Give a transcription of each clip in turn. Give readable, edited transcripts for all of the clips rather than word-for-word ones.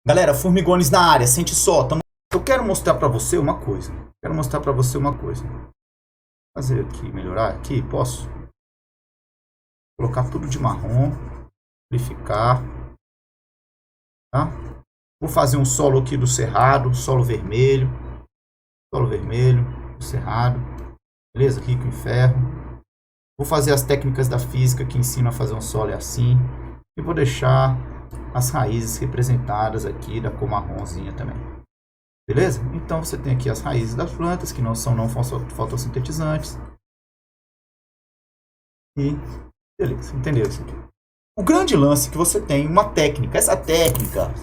Galera, formigones na área, sente só. Eu quero mostrar pra você uma coisa. Vou fazer aqui, melhorar aqui, posso? Colocar tudo de marrom. Amplificar. Tá? Vou fazer um solo aqui do cerrado, solo vermelho. Solo vermelho, do cerrado. Beleza? Rico em ferro. Vou fazer as técnicas da física que ensinam a fazer um solo assim. E vou deixar as raízes representadas aqui da cor marronzinha também. Beleza? Então você tem aqui as raízes das plantas, que não são fotossintetizantes. E beleza, entendeu isso aqui? O grande lance é que você tem uma técnica. Essa técnica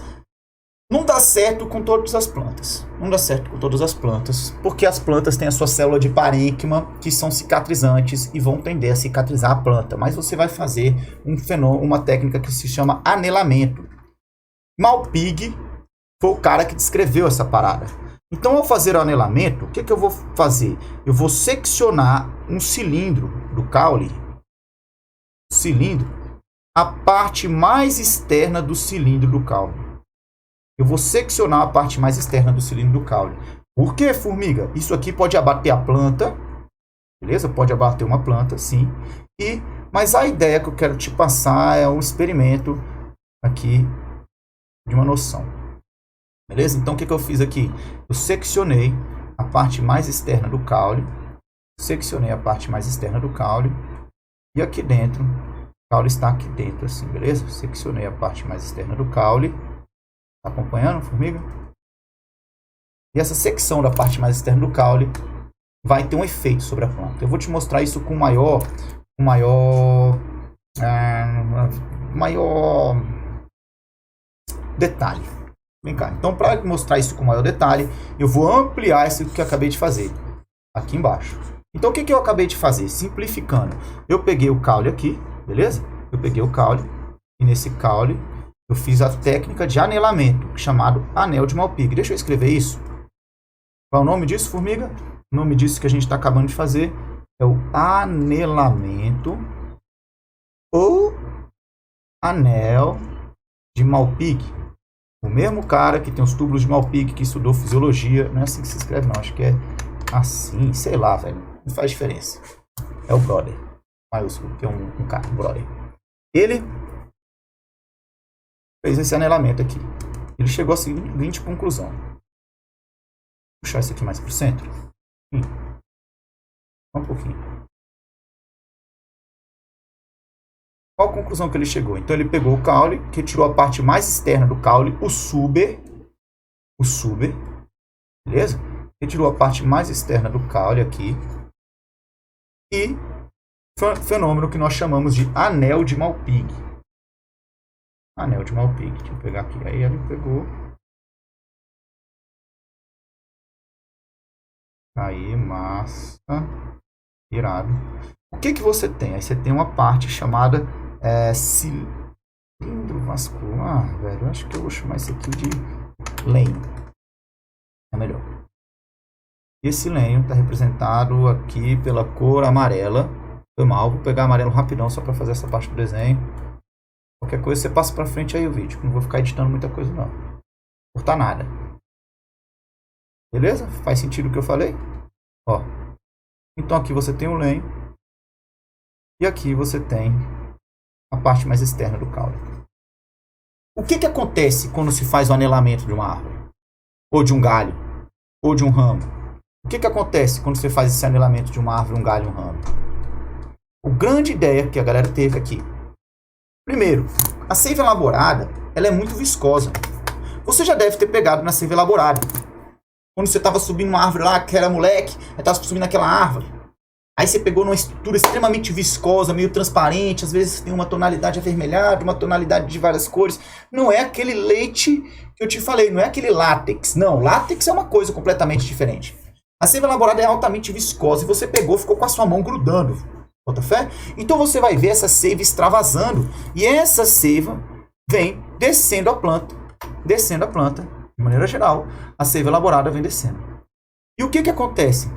não dá certo com todas as plantas. Não dá certo com todas as plantas, porque as plantas têm a sua célula de parênquima, que são cicatrizantes e vão tender a cicatrizar a planta. Mas você vai fazer uma técnica que se chama anelamento. Malpighi foi o cara que descreveu essa parada. Então, ao fazer o anelamento, o que eu vou fazer? Eu vou seccionar um cilindro do caule, a parte mais externa do cilindro do caule. Eu vou seccionar a parte mais externa do cilindro do caule. Por que, formiga? Isso aqui pode abater a planta, beleza? Pode abater uma planta, sim. Mas a ideia que eu quero te passar é um experimento aqui de uma noção. Beleza? Então, o que eu fiz aqui? Eu seccionei a parte mais externa do caule. E aqui dentro, o caule está aqui dentro, assim, beleza? Seccionei a parte mais externa do caule. Tá acompanhando, formiga? E essa secção da parte mais externa do caule vai ter um efeito sobre a planta. Eu vou te mostrar isso com maior detalhe. Vem cá. Então, para mostrar isso com maior detalhe, eu vou ampliar isso que eu acabei de fazer aqui embaixo. Então, o que eu acabei de fazer? Simplificando. Eu peguei o caule aqui, beleza? Eu peguei o caule e nesse caule eu fiz a técnica de anelamento, chamado anel de Malpighi. Deixa eu escrever isso. Qual é o nome disso, formiga? O nome disso que a gente está acabando de fazer é o anelamento ou anel de Malpighi. O mesmo cara que tem os túbulos de Malpighi, que estudou fisiologia. Não é assim que se escreve, não. Acho que é assim. Sei lá, velho. Não faz diferença. É o brother. Maiúsculo, que é um cara, um brother. Ele fez esse anelamento aqui. Ele chegou à seguinte conclusão. Vou puxar isso aqui mais para o centro. Um pouquinho. Qual a conclusão que ele chegou? Então ele pegou o caule, que tirou a parte mais externa do caule, o suber, beleza? Retirou a parte mais externa do caule aqui e foi um fenômeno que nós chamamos de anel de Malpighi. Anel de Malpighi, deixa eu pegar aqui. Aí ele pegou. Aí, massa. Irado. O que você tem? Aí você tem uma parte chamada cilindro vascular, velho. Eu acho que eu vou chamar isso aqui de lenho. É melhor. Esse lenho está representado aqui pela cor amarela. Foi mal, vou pegar amarelo rapidão só para fazer essa parte do desenho. Qualquer coisa você passa para frente aí o vídeo. Não vou ficar editando muita coisa não. Não cortar nada. Beleza? Faz sentido o que eu falei? Ó. Então aqui você tem o lenho. E aqui você tem a parte mais externa do caule. O que acontece quando se faz o anelamento de uma árvore? Ou de um galho? Ou de um ramo? O que acontece quando você faz esse anelamento de uma árvore, um galho e um ramo? A grande ideia que a galera teve aqui. Primeiro, a seiva elaborada, ela é muito viscosa. Você já deve ter pegado na seiva elaborada. Quando você estava subindo uma árvore lá, que era moleque, estava subindo aquela árvore. Aí você pegou numa estrutura extremamente viscosa, meio transparente, às vezes tem uma tonalidade avermelhada, uma tonalidade de várias cores. Não é aquele leite que eu te falei, não é aquele látex. Não, látex é uma coisa completamente diferente. A seiva elaborada é altamente viscosa e você pegou, ficou com a sua mão grudando. Bota fé? Então você vai ver essa seiva extravasando e essa seiva vem descendo a planta. Descendo a planta, de maneira geral, a seiva elaborada vem descendo. E o que acontece?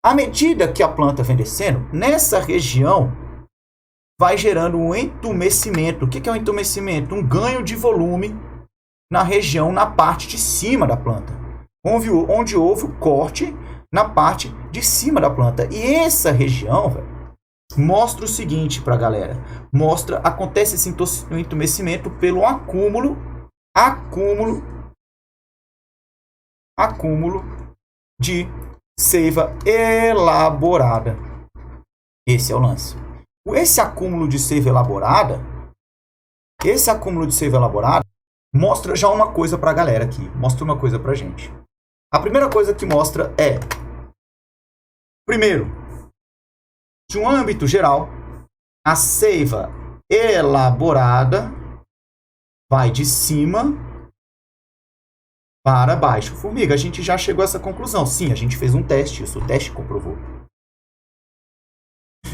À medida que a planta vem descendo, nessa região vai gerando um entumecimento. O que é um entumecimento? Um ganho de volume na região, na parte de cima da planta, onde houve o corte na parte de cima da planta. E essa região, velho, mostra o seguinte pra galera. Acontece esse entumecimento pelo acúmulo de seiva elaborada. Esse é o lance. Esse acúmulo de seiva elaborada mostra já uma coisa pra galera aqui. Mostra uma coisa pra gente. A primeira coisa que mostra é, primeiro, de um âmbito geral, a seiva elaborada vai de cima para baixo. Formiga, a gente já chegou a essa conclusão. Sim, a gente fez um teste, isso o teste comprovou.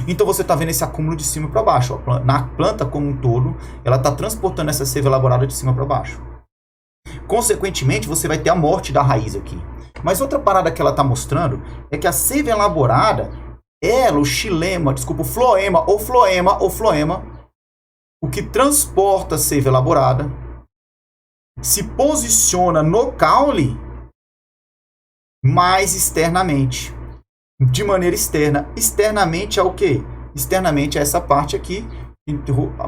Então você está vendo esse acúmulo de cima para baixo. Na planta como um todo, ela está transportando essa seiva elaborada de cima para baixo. Consequentemente, você vai ter a morte da raiz aqui. Mas outra parada que ela está mostrando é que a seiva elaborada, o xilema, o floema, o que transporta a seiva elaborada, se posiciona no caule mais externamente. De maneira externa. Externamente é o quê? Externamente é essa parte aqui,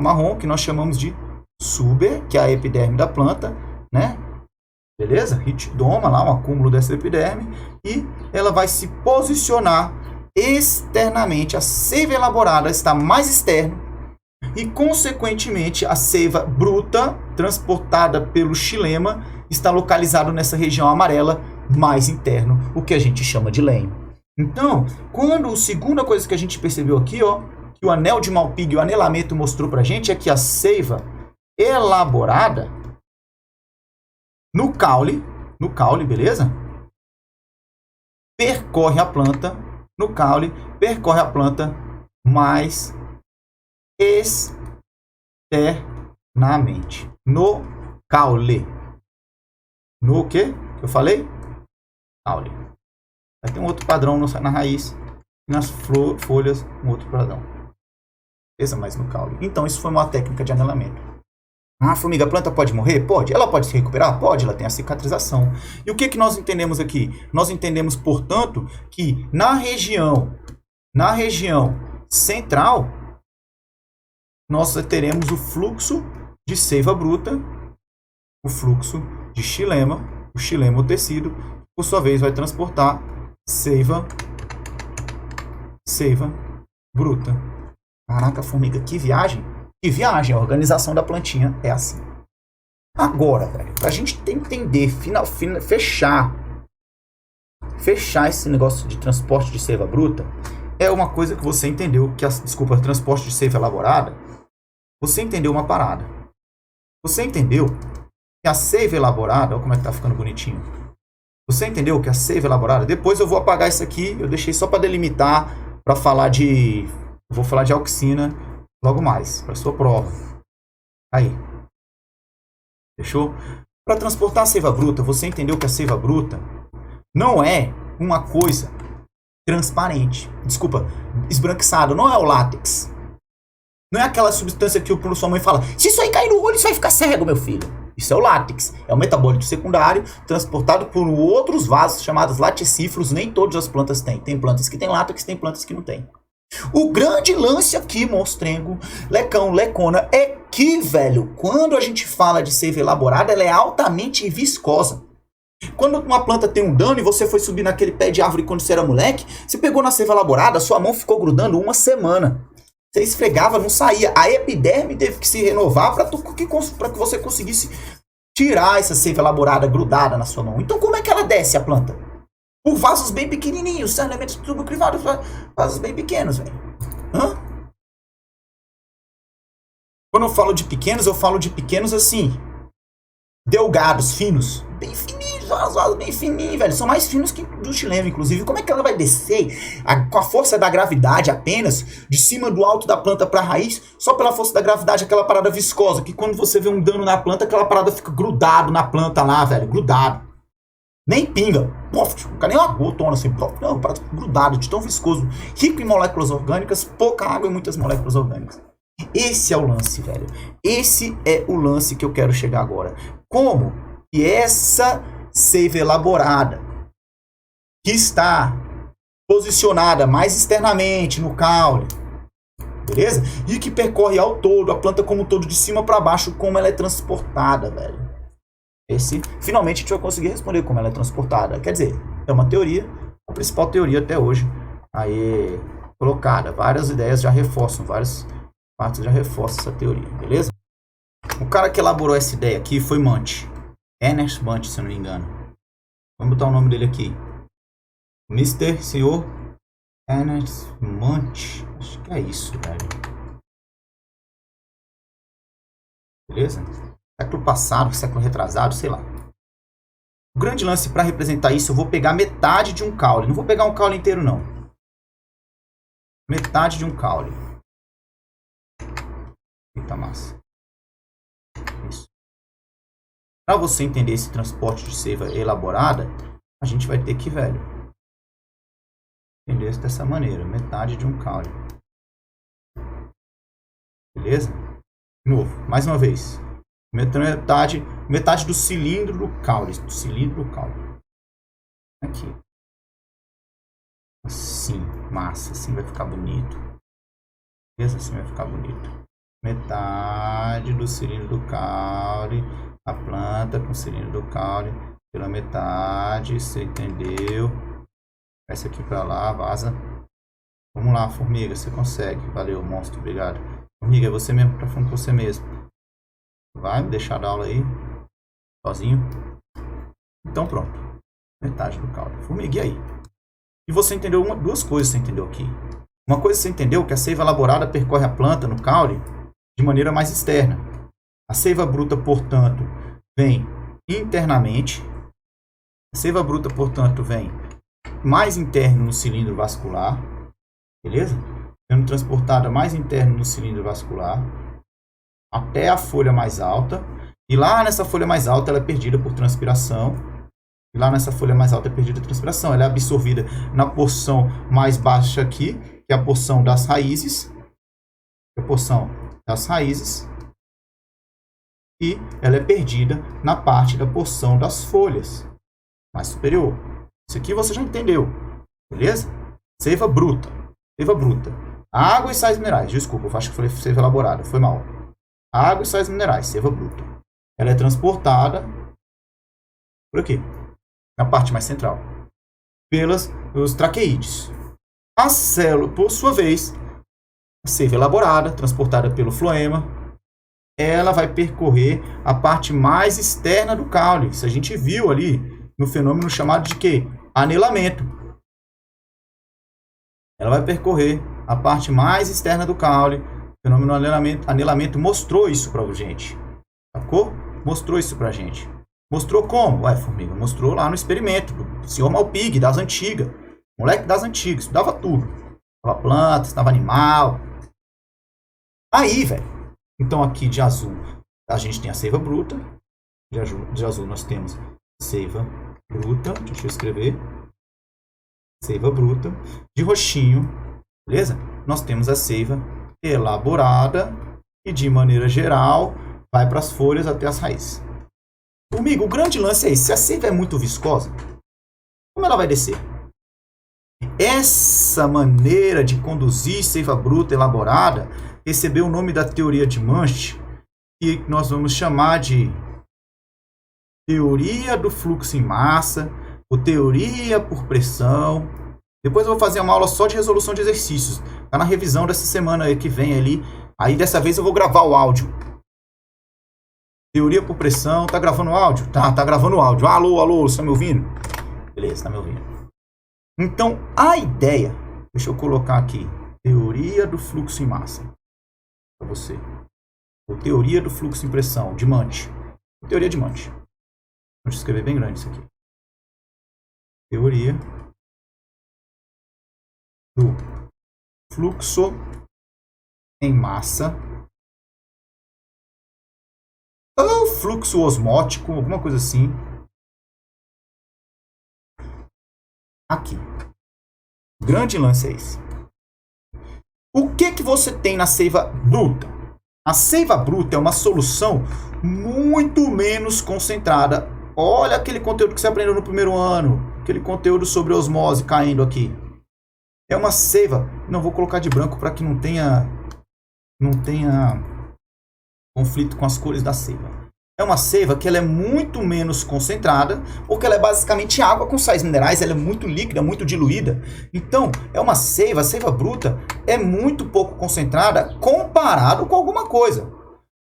marrom, que nós chamamos de suber, que é a epiderme da planta, né? Beleza? Ritidoma, lá, um acúmulo dessa epiderme. E ela vai se posicionar externamente. A seiva elaborada está mais externa. E, consequentemente, a seiva bruta, transportada pelo xilema, está localizada nessa região amarela mais interno, o que a gente chama de lenho. Então, a segunda coisa que a gente percebeu aqui, que o anel de Malpighi, o anelamento mostrou pra gente, é que a seiva elaborada no caule, beleza? Percorre a planta mais externamente. No caule. No que eu falei? Caule. Vai ter um outro padrão na raiz. E nas folhas, um outro padrão. Beleza? Mais no caule. Então, isso foi uma técnica de anelamento. A formiga, a planta pode morrer? Pode. Ela pode se recuperar? Pode. Ela tem a cicatrização. E o que nós entendemos aqui? Nós entendemos, portanto, que na região central, nós teremos o fluxo de seiva bruta, o fluxo de xilema, o tecido, por sua vez vai transportar seiva bruta. Caraca, formiga, que viagem! Que viagem! A organização da plantinha é assim. Agora, velho, pra gente entender, fechar esse negócio de transporte de seiva bruta, é uma coisa que você entendeu, transporte de seiva elaborada, você entendeu uma parada. Você entendeu que a seiva elaborada, olha como é que tá ficando bonitinho. Você entendeu que a seiva elaborada, depois eu vou apagar isso aqui, eu deixei só para delimitar, para falar vou falar de auxina logo mais, para sua prova. Aí. Fechou? Para transportar a seiva bruta, você entendeu que a seiva bruta não é uma coisa transparente. Desculpa, esbranquiçado, não é o látex. Não é aquela substância que sua mãe fala, se isso aí cair no olho, você vai ficar cego, meu filho. Isso é o látex. É um metabólito secundário transportado por outros vasos chamados laticíferos. Nem todas as plantas têm. Tem plantas que têm látex, tem plantas que não têm. O grande lance aqui, monstrengo, lecão, lecona, é que, velho, quando a gente fala de seiva elaborada, ela é altamente viscosa. Quando uma planta tem um dano e você foi subir naquele pé de árvore quando você era moleque, você pegou na seiva elaborada, sua mão ficou grudando uma semana. Você esfregava, não saía. A epiderme teve que se renovar para que você conseguisse tirar essa seiva elaborada grudada na sua mão. Então como é que ela desce a planta? Por vasos bem pequenininhos, elementos tubucrivados, vasos bem pequenos, velho. Hã? Quando eu falo de pequenos assim, delgados, finos, bem fininhos, vasos bem fininhos, velho. São mais finos que do xilema, inclusive. Como é que ela vai descer com a força da gravidade apenas, de cima do alto da planta para a raiz, só pela força da gravidade, aquela parada viscosa, que quando você vê um dano na planta, aquela parada fica grudado na planta lá, velho, grudado. Nem pinga, fica nem uma gotona assim, não, parada grudado, de tão viscoso, rico em moléculas orgânicas, pouca água e muitas moléculas orgânicas. Esse é o lance, velho. Esse é o lance que eu quero chegar agora. Como que essa seiva elaborada, que está posicionada mais externamente no caule, beleza? E que percorre ao todo, a planta como um todo, de cima para baixo, como ela é transportada, velho. Finalmente a gente vai conseguir responder como ela é transportada. Quer dizer, é uma teoria, a principal teoria até hoje aí colocada. Várias ideias já reforçam, várias partes já reforçam essa teoria, beleza? O cara que elaborou essa ideia aqui foi Munt. Ernest Munt, se eu não me engano. Vamos botar o nome dele aqui. Mr. Senhor Ernest Munt. Acho que é isso, velho. Beleza? Século passado, século retrasado, sei lá. O grande lance para representar isso, eu vou pegar metade de um caule. Não vou pegar um caule inteiro, não. Metade de um caule. Eita massa. Isso. Para você entender esse transporte de seiva elaborada, a gente vai ter que, velho, entender dessa maneira. Metade de um caule. Beleza? De novo, mais uma vez. Metade do cilindro do caule. Do cilindro do caule. Aqui. Assim, massa. Assim vai ficar bonito. Beleza? Assim vai ficar bonito. Metade do cilindro do caule. A planta com o cilindro do caule. Pela metade. Você entendeu? Essa aqui pra lá, vaza. Vamos lá, formiga. Você consegue. Valeu, monstro. Obrigado. Formiga, é você mesmo. Tá falando com você mesmo. Vai me deixar dar aula aí. Sozinho. Então pronto. Metade do caule. Formiga, e aí? E você entendeu duas coisas, você entendeu aqui. Uma coisa você entendeu que a seiva elaborada percorre a planta no caule de maneira mais externa. A seiva bruta, portanto, vem internamente. A seiva bruta, portanto, vem mais interno no cilindro vascular. Beleza? Sendo transportada mais interno no cilindro vascular. Até a folha mais alta. E lá nessa folha mais alta ela é perdida por transpiração. E lá nessa folha mais alta é perdida por transpiração. Ela é absorvida na porção mais baixa aqui, que é a porção das raízes. A porção das raízes. E ela é perdida na parte da porção das folhas mais superior. Isso aqui você já entendeu. Beleza? Seiva bruta. Seiva bruta. Água e sais minerais. Desculpa, eu acho que falei seiva elaborada. Foi mal. Água e sais minerais, seiva bruta. Ela é transportada por aqui, na parte mais central, pelos traqueídeos. A célula, por sua vez, a seiva elaborada, transportada pelo floema, ela vai percorrer a parte mais externa do caule. Isso a gente viu ali no fenômeno chamado de quê? Anelamento. Ela vai percorrer a parte mais externa do caule. O fenômeno anelamento mostrou isso pra gente. Sacou? Mostrou isso pra gente. Mostrou como? Ué, formiga, mostrou lá no experimento do senhor Malpighi, das antigas. Moleque das antigas, estudava tudo. Estudava planta, estudava animal. Aí, velho. Então aqui de azul a gente tem a seiva bruta. De azul nós temos seiva bruta. Deixa eu escrever. Seiva bruta. De roxinho, beleza? Nós temos a seiva elaborada e de maneira geral vai para as folhas até as raízes. Comigo, o grande lance é esse. Se a seiva é muito viscosa, como ela vai descer? Essa maneira de conduzir seiva bruta elaborada recebeu o nome da teoria de Munt, que nós vamos chamar de teoria do fluxo em massa, ou teoria por pressão. Depois eu vou fazer uma aula só de resolução de exercícios. Tá na revisão dessa semana que vem ali. Aí dessa vez eu vou gravar o áudio. Teoria por pressão. Tá gravando o áudio? Tá gravando o áudio. Alô, alô, você tá me ouvindo? Beleza, tá me ouvindo. Então, a ideia... Deixa eu colocar aqui. Teoria do fluxo em massa. Pra você. Ou teoria do fluxo em pressão, de Munt. Teoria de Munt. Vou escrever bem grande isso aqui. Teoria do fluxo em massa ou fluxo osmótico, alguma coisa assim. Aqui. O grande lance é esse. O que você tem na seiva bruta? A seiva bruta é uma solução muito menos concentrada. Olha aquele conteúdo que você aprendeu no primeiro ano, aquele conteúdo sobre osmose caindo aqui. É uma seiva, não vou colocar de branco para que não tenha conflito com as cores da seiva. É uma seiva que ela é muito menos concentrada, porque ela é basicamente água com sais minerais, ela é muito líquida, muito diluída. Então, é uma seiva, a seiva bruta é muito pouco concentrada comparado com alguma coisa.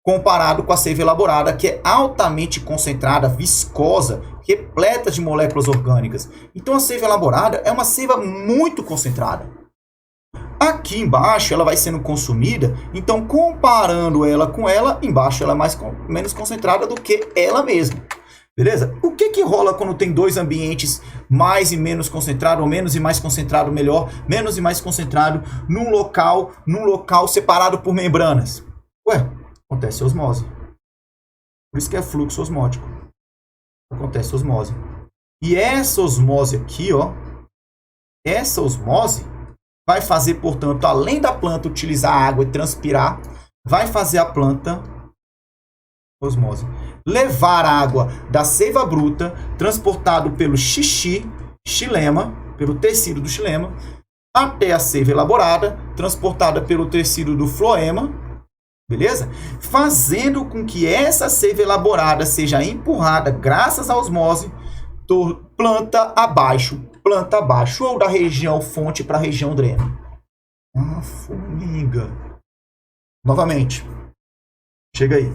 Comparado com a seiva elaborada, que é altamente concentrada, viscosa, repleta de moléculas orgânicas. Então, a seiva elaborada é uma seiva muito concentrada. Aqui embaixo ela vai sendo consumida, então comparando ela com ela, embaixo ela é menos concentrada do que ela mesma. Beleza? O que rola quando tem dois ambientes mais e menos concentrado, ou menos e mais concentrado, melhor, menos e mais concentrado, num local separado por membranas? Ué, acontece osmose. Por isso que é fluxo osmótico. Acontece osmose. E essa osmose aqui, ó, essa osmose vai fazer, portanto, além da planta utilizar água e transpirar, vai fazer a planta, osmose, levar a água da seiva bruta, transportado pelo xilema, pelo tecido do xilema, até a seiva elaborada, transportada pelo tecido do floema, beleza? Fazendo com que essa seiva elaborada seja empurrada, graças à osmose, planta abaixo, ou da região fonte para a região dreno. Ah, formiga. Novamente. Chega aí.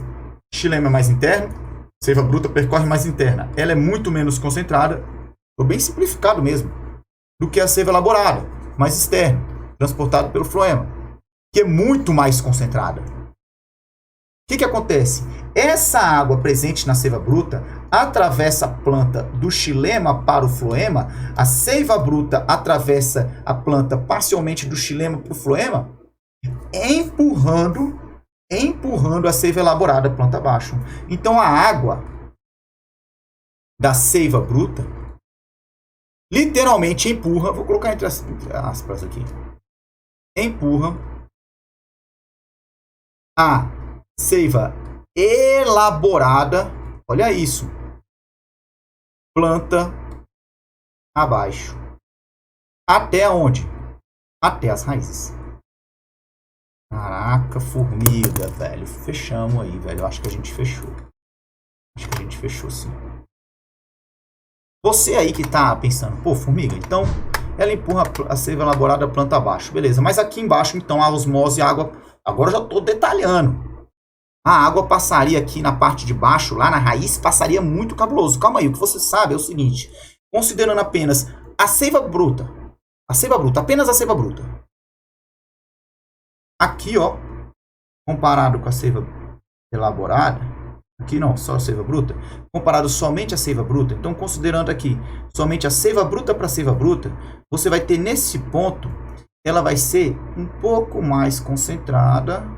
Xilema é mais interno, seiva bruta percorre mais interna. Ela é muito menos concentrada, estou bem simplificado mesmo, do que a seiva elaborada, mais externa, transportada pelo floema, que é muito mais concentrada. O que acontece? Essa água presente na seiva bruta atravessa a planta do xilema para o floema, a seiva bruta atravessa a planta parcialmente do xilema para o floema, empurrando a seiva elaborada planta abaixo. Então a água da seiva bruta literalmente empurra, vou colocar entre aspas aqui, empurra a seiva elaborada, olha isso, planta abaixo. Até onde? Até as raízes. Caraca, formiga, velho. Fechamos aí, velho. Eu acho que a gente fechou. Acho que a gente fechou, sim. Você aí que tá pensando, pô, formiga, então ela empurra a seiva elaborada planta abaixo. Beleza, mas aqui embaixo, então, a osmose, a água... Agora eu já tô detalhando. A água passaria aqui na parte de baixo, lá na raiz, passaria muito cabuloso. Calma aí, o que você sabe é o seguinte. Considerando apenas a seiva bruta, apenas a seiva bruta. Aqui, ó, comparado com a seiva elaborada, aqui não, só a seiva bruta, comparado somente a seiva bruta, então considerando aqui somente a seiva bruta para a seiva bruta, você vai ter nesse ponto, ela vai ser um pouco mais concentrada.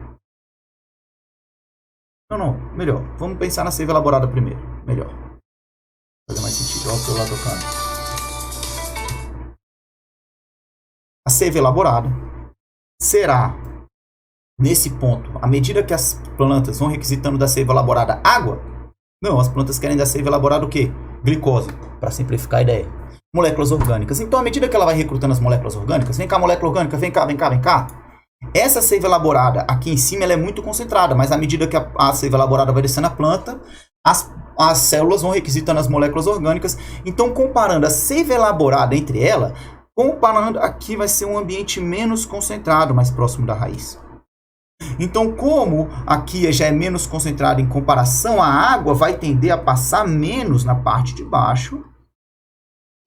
Não, melhor. Vamos pensar na seiva elaborada primeiro. Melhor. Fazer mais sentido. Olha o celular tocando. A seiva elaborada será, nesse ponto, à medida que as plantas vão requisitando da seiva elaborada água, não, as plantas querem da seiva elaborada o quê? Glicose, para simplificar a ideia. Moléculas orgânicas. Então, à medida que ela vai recrutando as moléculas orgânicas, vem cá, molécula orgânica, vem cá. Essa seiva elaborada aqui em cima ela é muito concentrada, mas à medida que a seiva elaborada vai descendo a planta, as células vão requisitando as moléculas orgânicas. Então, comparando a seiva elaborada entre ela, comparando aqui vai ser um ambiente menos concentrado, mais próximo da raiz. Então, como aqui já é menos concentrado em comparação, a água vai tender a passar menos na parte de baixo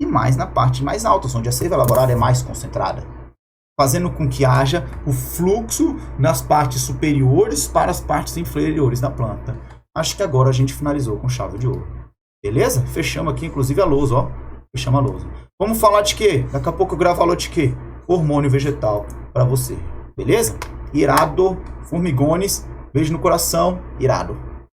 e mais na parte mais alta, onde a seiva elaborada é mais concentrada, fazendo com que haja o fluxo nas partes superiores para as partes inferiores da planta. Acho que agora a gente finalizou com chave de ouro. Beleza? Fechamos aqui, inclusive, a lousa, ó. Fechamos a lousa. Vamos falar de quê? Daqui a pouco eu gravo aula de quê? Hormônio vegetal para você. Beleza? Irado. Formigones. Beijo no coração. Irado.